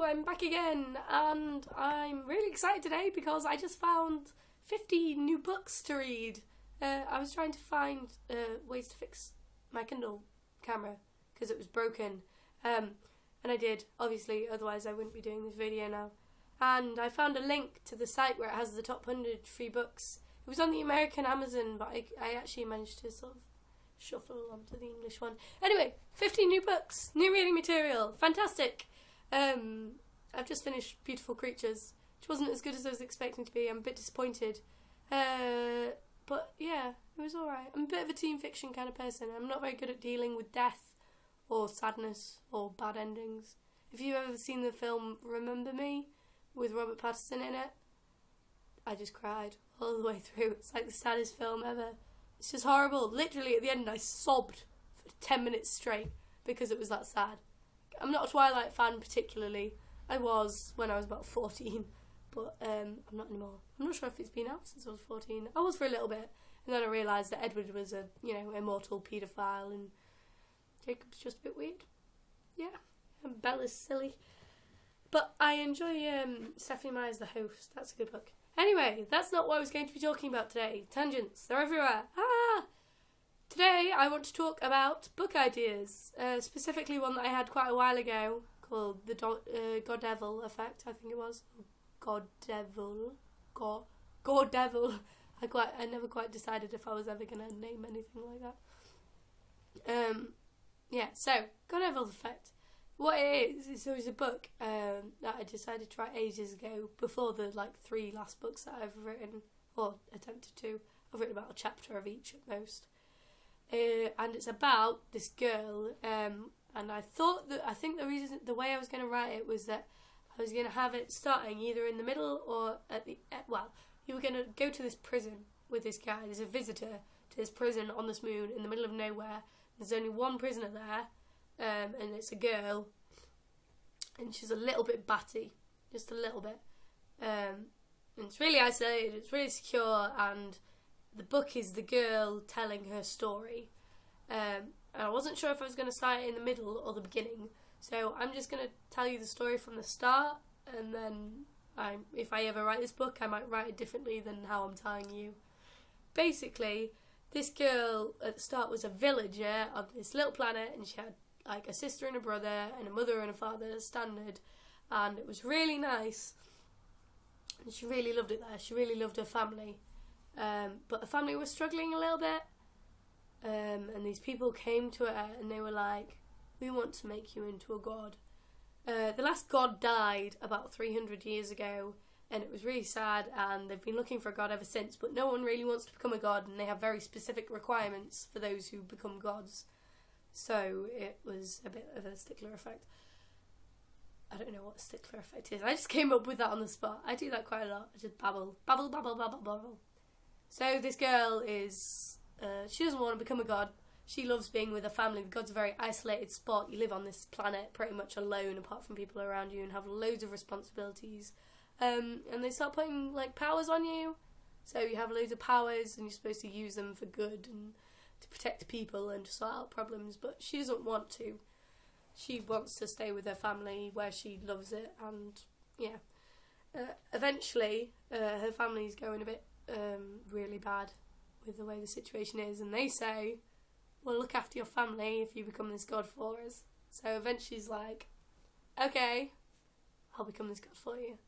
I'm back again, and I'm really excited today because I just found 50 new books to read. I was trying to find ways to fix my Kindle camera because it was broken, and I did, obviously, otherwise I wouldn't be doing this video now. And I found a link to the site where it has the top 100 free books. It was on the American Amazon, but I actually managed to sort of shuffle onto the English one. Anyway, 50 new books, new reading material, fantastic. I've just finished Beautiful Creatures, which wasn't as good as I was expecting to be. I'm a bit disappointed. But yeah, it was alright. I'm a bit of a teen fiction kind of person. I'm not very good at dealing with death or sadness or bad endings. If you've ever seen the film Remember Me with Robert Pattinson in it, I just cried all the way through. It's like the saddest film ever. It's just horrible. Literally at the end I sobbed for 10 minutes straight because it was that sad. I'm not a Twilight fan particularly. I was when I was about 14, but I'm not anymore. I'm not sure if it's been out since I was 14. I was for a little bit, and then I realised that Edward was a, immortal paedophile, and Jacob's just a bit weird. Yeah, and Bella's silly. But I enjoy Stephanie Meyer's The Host. That's a good book. Anyway, that's not what I was going to be talking about today. Tangents, they're everywhere. Today I want to talk about book ideas, specifically one that I had quite a while ago called the GoDevil effect, I think it was. GoDevil. GoDevil. I never quite decided if I was ever going to name anything like that. So, GoDevil effect. What it is there was a book that I decided to write ages ago, before the 3 last books that I've written, or attempted to. I've written about a chapter of each at most. And it's about this girl, and I think the way I was going to write it was that I was going to have it starting either in the middle or at the, you were going to go to this prison with this guy. There's a visitor to this prison on this moon in the middle of nowhere. There's only one prisoner there, and it's a girl, and she's a little bit batty, just a little bit. And it's really isolated, it's really secure, and the book is the girl telling her story. And I wasn't sure if I was going to start it in the middle or the beginning, so I'm just going to tell you the story from the start, and then if I ever write this book, I might write it differently than how I'm telling you. Basically, this girl at the start was a villager on this little planet, and she had a sister and a brother and a mother and a father, standard, and it was really nice, and she really loved it there. She really loved her family. But the family was struggling a little bit, and these people came to her and they were like, we want to make you into a god. The last god died about 300 years ago, and it was really sad, and they've been looking for a god ever since, but no one really wants to become a god, and they have very specific requirements for those who become gods. So it was a bit of a stickler effect. I don't know what a stickler effect is. I just came up with that on the spot. I do that quite a lot. I just babble. So this girl is, she doesn't want to become a god. She loves being with her family. The god's a very isolated spot. You live on this planet pretty much alone apart from people around you and have loads of responsibilities. And they start putting powers on you. So you have loads of powers and you're supposed to use them for good and to protect people and to sort out problems. But she doesn't want to. She wants to stay with her family where she loves it. And yeah. Eventually, her family's going a bit really bad with the way the situation is, and they say, we'll look after your family if you become this god for us. So eventually she's like, okay, I'll become this god for you.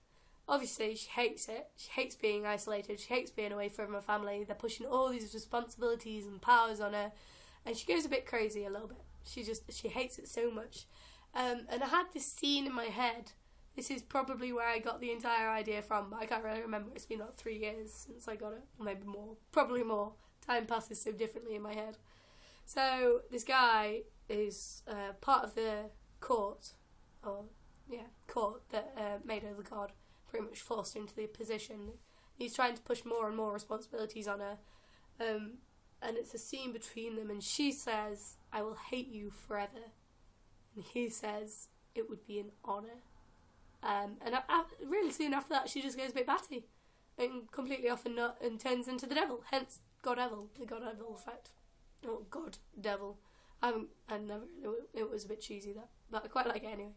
Obviously she hates it. She hates being isolated. She hates being away from her family. They're pushing all these responsibilities and powers on her, and she goes a bit crazy a little bit. She hates it so much. And I had this scene in my head. This is probably where I got the entire idea from, but I can't really remember. It's been about 3 years since I got it, or maybe more. Probably more. Time passes so differently in my head. So this guy is part of the court that made her the god, pretty much forced her into the position. He's trying to push more and more responsibilities on her, and it's a scene between them, and she says, I will hate you forever, and he says, it would be an honour. And really soon after that, she just goes a bit batty and completely off and nut and turns into the devil. Hence, GoDevil, the GoDevil effect. Oh, GoDevil. I never. It was a bit cheesy that, but I quite like it anyway.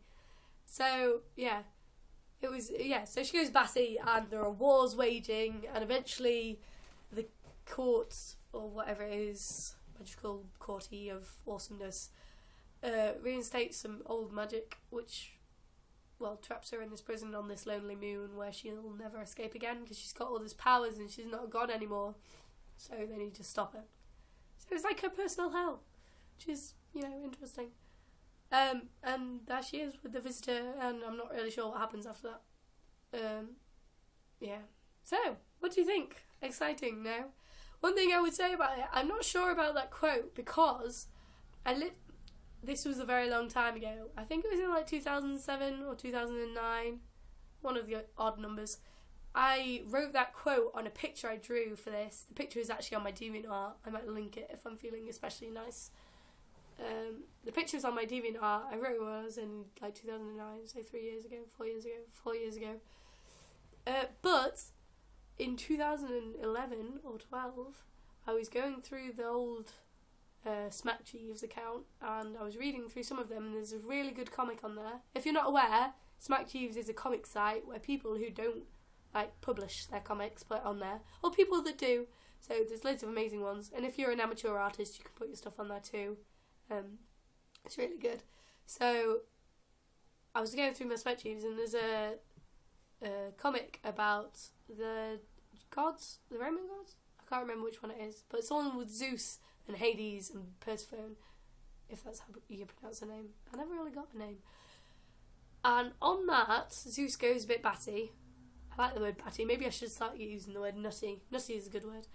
So yeah, it was, yeah, so she goes batty and there are wars waging and eventually the court, or whatever it is, magical courty of awesomeness, reinstates some old magic which, well, traps her in this prison on this lonely moon where she'll never escape again because she's got all these powers and she's not a god anymore, so they need to stop her. So it's like her personal hell, which is, you know, interesting. And there she is with the visitor, and I'm not really sure what happens after that. Yeah. So, what do you think? Exciting, no? One thing I would say about it, I'm not sure about that quote because this was a very long time ago. I think it was in like 2007 or 2009, one of the odd numbers. I wrote that quote on a picture I drew for this. The picture is actually on my DeviantArt. I might link it if I'm feeling especially nice. The picture's on my DeviantArt. I wrote it when I was in like 2009, so 4 years ago. But in 2011 or 12, I was going through the old Smack Jeeves account and I was reading through some of them, and there's a really good comic on there. If you're not aware, Smack Jeeves is a comic site where people who don't like publish their comics put it on there, or people that do. So there's loads of amazing ones, and if you're an amateur artist, you can put your stuff on there too. It's really good. So I was going through my Smack Jeeves, and there's a comic about the gods, the Roman gods. I can't remember which one it is, but it's one with Zeus and Hades and Persephone, if that's how you pronounce the name. I never really got the name. And on that, Zeus goes a bit batty. I like the word batty. Maybe I should start using the word nutty. Nutty is a good word.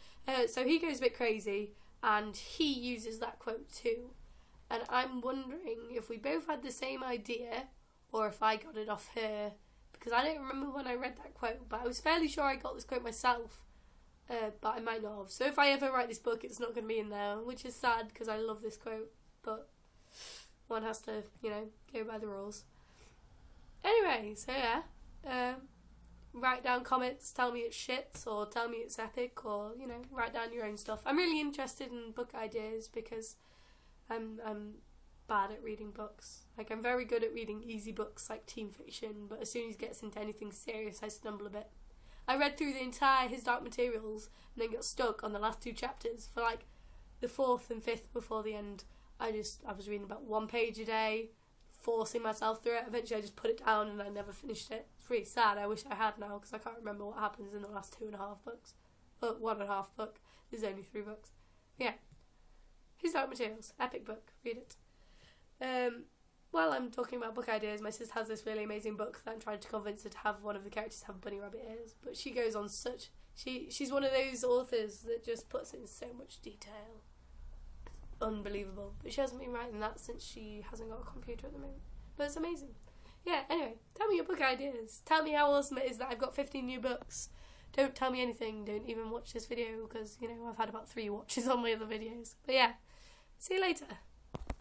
So he goes a bit crazy, and he uses that quote too. And I'm wondering if we both had the same idea, or if I got it off her, because I don't remember when I read that quote, but I was fairly sure I got this quote myself, but I might not have. So if I ever write this book, it's not going to be in there, which is sad, because I love this quote, but one has to, you know, go by the rules. Anyway, so yeah, write down comments, tell me it's shit, or tell me it's epic, or, you know, write down your own stuff. I'm really interested in book ideas, because I'm bad at reading books. Like, I'm very good at reading easy books like teen fiction, but as soon as it gets into anything serious, I stumble a bit. I read through the entire His Dark Materials and then got stuck on the last 2 chapters for like the 4th and 5th before the end. I was reading about 1 page a day, forcing myself through it. Eventually I just put it down and I never finished it. It's really sad. I wish I had now, because I can't remember what happens in the last 2.5 books. Well, 1.5 book. There's only 3 books. Yeah. His Dark Materials. Epic book. Read it. While I'm talking about book ideas, my sister has this really amazing book that I'm trying to convince her to have one of the characters have bunny rabbit ears. But she goes on such... She's one of those authors that just puts in so much detail. Unbelievable. But she hasn't been writing that since she hasn't got a computer at the moment. But it's amazing. Yeah, anyway, tell me your book ideas. Tell me how awesome it is that I've got 15 new books. Don't tell me anything. Don't even watch this video, because, you know, I've had about 3 watches on my other videos. But yeah, see you later.